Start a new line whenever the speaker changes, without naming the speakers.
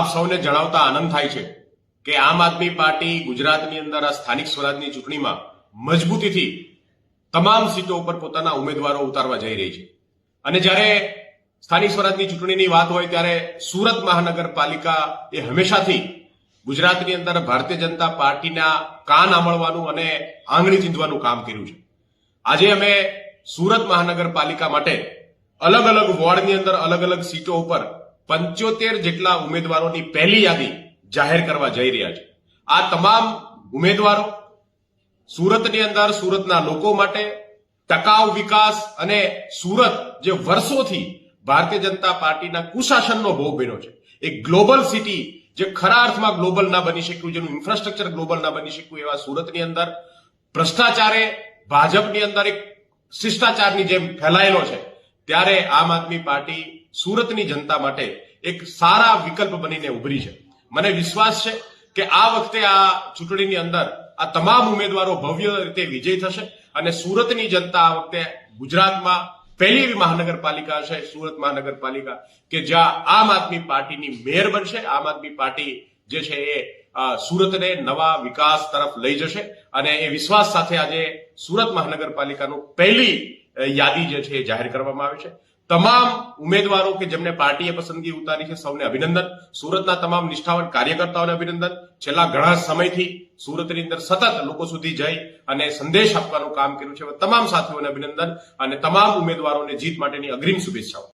આપ સૌને જણાવતા આનંદ થાય છે કે આમ આદમી પાર્ટી ગુજરાતની અંદર આ સ્થાનિક સ્વરાજની ચૂંટણીમાં મજબૂતીથી તમામ સીટો ઉપર પોતાના ઉમેદવારો ઉતારવા જઈ રહી છે. અને જ્યારે સ્થાનિક સ્વરાજની ચૂંટણીની વાત હોય ત્યારે સુરત મહાનગરપાલિકા એ હંમેશાથી ગુજરાતની અંદર ભારતીય જનતા પાર્ટીના કાન આંબળવાનું અને આંગળી ચીંધવાનું કામ કર્યું છે. આજે અમે સુરત મહાનગરપાલિકા માટે અલગ અલગ વોર્ડની અંદર અલગ અલગ સીટો ઉપર 75 જેટલા ઉમેદવારોની પહેલી યાદી જાહેર કરવા જઈ રહ્યા છે. આ તમામ ઉમેદવારો સુરતની અંદર સુરતના લોકો માટે ટકાઉ વિકાસ અને સુરત જે વર્ષોથી ભારતીય જનતા પાર્ટીના કુશાસનનો ભોગ બન્યો છે, એક ગ્લોબલ સિટી જે ખરા અર્થમાં ગ્લોબલ ના બની શક્યું, જેનું ઇન્ફ્રાસ્ટ્રક્ચર ગ્લોબલ ના બની શક્યું, એવા સુરતની અંદર ભ્રષ્ટાચારે ભાજપની અંદર એક શિષ્ટાચારની જેમ ફેલાયેલો છે. ત્યારે આમ આદમી પાર્ટી સુરતની જનતા માટે એક સારા વિકલ્પ બનીને ઉભરી છે. મને વિશ્વાસ છે કે આ વખતે આ ચૂંટણીની અંદર આ તમામ ઉમેદવારો ભવ્ય રીતે વિજય થશે અને સુરતની જનતા આ વખતે ગુજરાતમાં પહેલી એવી મહાનગરપાલિકા છે સુરત મહાનગરપાલિકા કે જ્યાં આમ આદમી પાર્ટીની મેયર બનશે. આમ આદમી પાર્ટી જે છે એ સુરતને નવા વિકાસ તરફ લઈ જશે અને એ વિશ્વાસ સાથે આજે સુરત મહાનગરપાલિકાનું પહેલી યાદી જે છે એ જાહેર કરવામાં આવી છે. તમામ ઉમેદવારો કે જેમને પાર્ટીએ પસંદગી ઉતારી છે સૌને અભિનંદન. સુરતના તમામ નિષ્ઠાવાન કાર્યકર્તાઓને અભિનંદન. છેલ્લા ઘણા સમયથી સુરતની અંદર સતત લોકો સુધી જઈ અને સંદેશ આપવાનું કામ કર્યું છે. તમામ સાથીઓને અભિનંદન અને તમામ ઉમેદવારોને જીત માટેની અગ્રીમ શુભેચ્છાઓ.